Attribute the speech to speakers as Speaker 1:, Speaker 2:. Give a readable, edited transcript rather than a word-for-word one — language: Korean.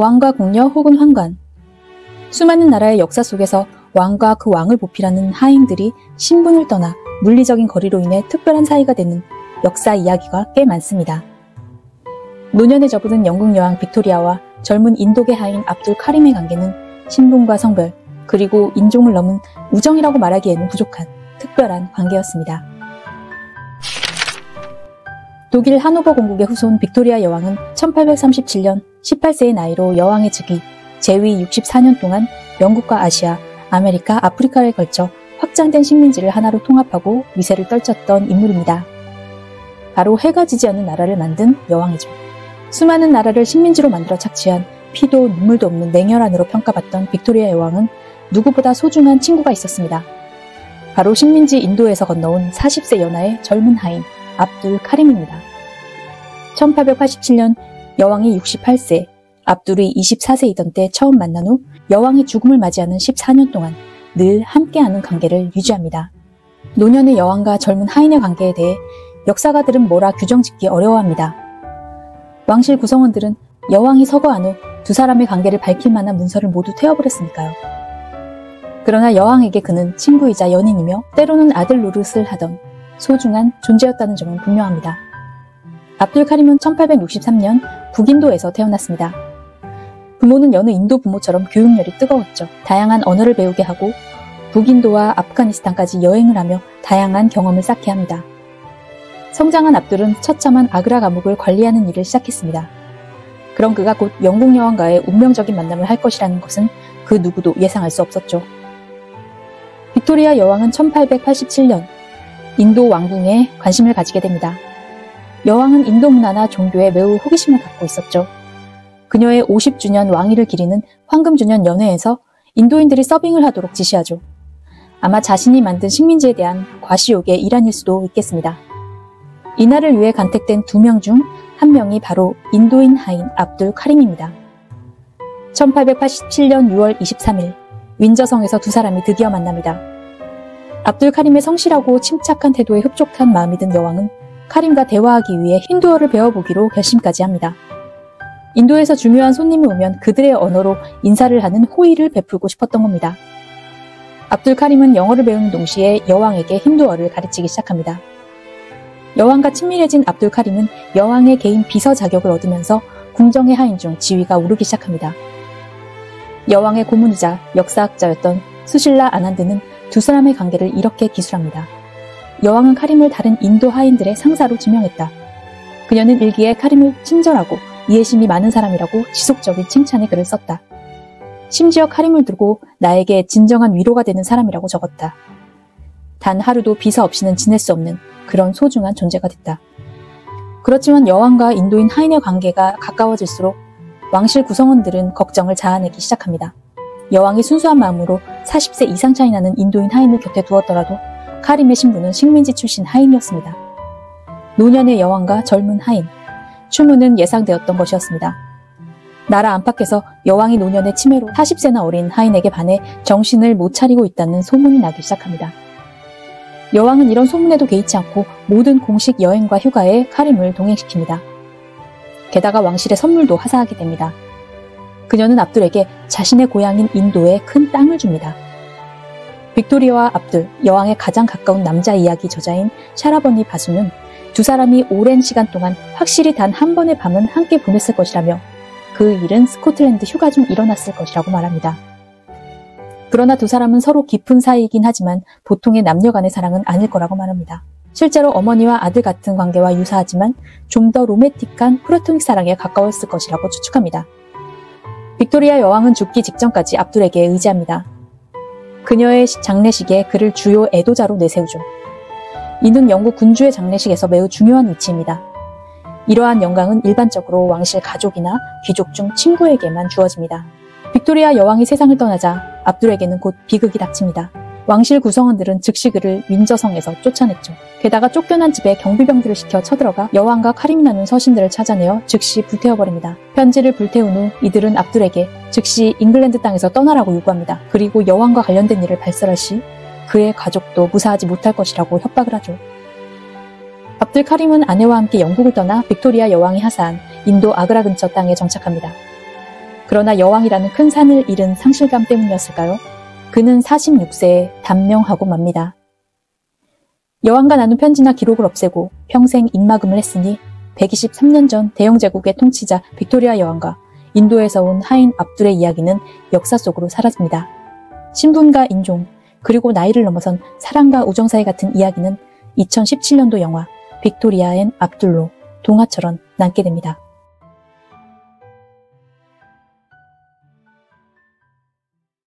Speaker 1: 왕과 궁녀 혹은 황관. 수많은 나라의 역사 속에서 왕과 그 왕을 보필하는 하인들이 신분을 떠나 물리적인 거리로 인해 특별한 사이가 되는 역사 이야기가 꽤 많습니다. 노년에 접어든 영국 여왕 빅토리아와 젊은 인도계 하인 압둘 카림의 관계는 신분과 성별, 그리고 인종을 넘은 우정이라고 말하기에는 부족한 특별한 관계였습니다. 독일 하노버 공국의 후손 빅토리아 여왕은 1837년 18세의 나이로 여왕의 즉위, 재위 64년 동안 영국과 아시아, 아메리카, 아프리카에 걸쳐 확장된 식민지를 하나로 통합하고 위세를 떨쳤던 인물입니다. 바로 해가 지지 않는 나라를 만든 여왕이죠. 수많은 나라를 식민지로 만들어 착취한 피도 눈물도 없는 냉혈한으로 평가받던 빅토리아 여왕은 누구보다 소중한 친구가 있었습니다. 바로 식민지 인도에서 건너온 40세 연하의 젊은 하인 압둘 카림입니다. 1887년 여왕이 68세, 압둘이 24세이던 때 처음 만난 후 여왕이 죽음을 맞이하는 14년 동안 늘 함께하는 관계를 유지합니다. 노년의 여왕과 젊은 하인의 관계에 대해 역사가들은 뭐라 규정짓기 어려워합니다. 왕실 구성원들은 여왕이 서거한 후 두 사람의 관계를 밝힐 만한 문서를 모두 태워버렸으니까요. 그러나 여왕에게 그는 친구이자 연인이며 때로는 아들 노릇을 하던 소중한 존재였다는 점은 분명합니다. 압둘 카림은 1863년 북인도에서 태어났습니다. 부모는 여느 인도 부모처럼 교육열이 뜨거웠죠. 다양한 언어를 배우게 하고 북인도와 아프가니스탄까지 여행을 하며 다양한 경험을 쌓게 합니다. 성장한 압둘은 처참한 아그라 감옥을 관리하는 일을 시작했습니다. 그런 그가 곧 영국 여왕과의 운명적인 만남을 할 것이라는 것은 그 누구도 예상할 수 없었죠. 빅토리아 여왕은 1887년 인도 왕궁에 관심을 가지게 됩니다. 여왕은 인도 문화나 종교에 매우 호기심을 갖고 있었죠. 그녀의 50주년 왕위를 기리는 황금주년 연회에서 인도인들이 서빙을 하도록 지시하죠. 아마 자신이 만든 식민지에 대한 과시욕의 일환일 수도 있겠습니다. 이날을 위해 간택된 2명 중 1명이 바로 인도인 하인 압둘 카림입니다. 1887년 6월 23일 윈저성에서 두 사람이 드디어 만납니다. 압둘 카림의 성실하고 침착한 태도에 흡족한 마음이 든 여왕은 카림과 대화하기 위해 힌두어를 배워보기로 결심까지 합니다. 인도에서 중요한 손님이 오면 그들의 언어로 인사를 하는 호의를 베풀고 싶었던 겁니다. 압둘 카림은 영어를 배우는 동시에 여왕에게 힌두어를 가르치기 시작합니다. 여왕과 친밀해진 압둘 카림은 여왕의 개인 비서 자격을 얻으면서 궁정의 하인 중 지위가 오르기 시작합니다. 여왕의 고문이자 역사학자였던 수실라 아난드는 두 사람의 관계를 이렇게 기술합니다. 여왕은 카림을 다른 인도 하인들의 상사로 지명했다. 그녀는 일기에 카림을 친절하고 이해심이 많은 사람이라고 지속적인 칭찬의 글을 썼다. 심지어 카림을 두고 나에게 진정한 위로가 되는 사람이라고 적었다. 단 하루도 비서 없이는 지낼 수 없는 그런 소중한 존재가 됐다. 그렇지만 여왕과 인도인 하인의 관계가 가까워질수록 왕실 구성원들은 걱정을 자아내기 시작합니다. 여왕이 순수한 마음으로 40세 이상 차이 나는 인도인 하인을 곁에 두었더라도 카림의 신부는 식민지 출신 하인이었습니다. 노년의 여왕과 젊은 하인, 추문은 예상되었던 것이었습니다. 나라 안팎에서 여왕이 노년의 치매로 40세나 어린 하인에게 반해 정신을 못 차리고 있다는 소문이 나기 시작합니다. 여왕은 이런 소문에도 개의치 않고 모든 공식 여행과 휴가에 카림을 동행시킵니다. 게다가 왕실의 선물도 하사하게 됩니다. 그녀는 압둘에게 자신의 고향인 인도에 큰 땅을 줍니다. 빅토리아와 압둘, 여왕의 가장 가까운 남자 이야기 저자인 샤라버니 바수는 두 사람이 오랜 시간 동안 확실히 단 한 번의 밤은 함께 보냈을 것이라며 그 일은 스코틀랜드 휴가 중 일어났을 것이라고 말합니다. 그러나 두 사람은 서로 깊은 사이이긴 하지만 보통의 남녀 간의 사랑은 아닐 거라고 말합니다. 실제로 어머니와 아들 같은 관계와 유사하지만 좀 더 로맨틱한 플라토닉 사랑에 가까웠을 것이라고 추측합니다. 빅토리아 여왕은 죽기 직전까지 압둘에게 의지합니다. 그녀의 장례식에 그를 주요 애도자로 내세우죠. 이는 영국 군주의 장례식에서 매우 중요한 위치입니다. 이러한 영광은 일반적으로 왕실 가족이나 귀족 중 친구에게만 주어집니다. 빅토리아 여왕이 세상을 떠나자 압둘에게는 곧 비극이 닥칩니다. 왕실 구성원들은 즉시 그를 윈저성에서 쫓아냈죠. 게다가 쫓겨난 집에 경비병들을 시켜 쳐들어가 여왕과 카림이 나눈 서신들을 찾아내어 즉시 불태워버립니다. 편지를 불태운 후 이들은 압둘에게 즉시 잉글랜드 땅에서 떠나라고 요구합니다. 그리고 여왕과 관련된 일을 발설할 시 그의 가족도 무사하지 못할 것이라고 협박을 하죠. 압둘 카림은 아내와 함께 영국을 떠나 빅토리아 여왕이 하사한 인도 아그라 근처 땅에 정착합니다. 그러나 여왕이라는 큰 산을 잃은 상실감 때문이었을까요? 그는 46세에 단명하고 맙니다. 여왕과 나눈 편지나 기록을 없애고 평생 입막음을 했으니 123년 전 대영 제국의 통치자 빅토리아 여왕과 인도에서 온 하인 압둘의 이야기는 역사 속으로 사라집니다. 신분과 인종, 그리고 나이를 넘어선 사랑과 우정 사이 같은 이야기는 2017년도 영화 빅토리아 앤 압둘로 동화처럼 남게 됩니다.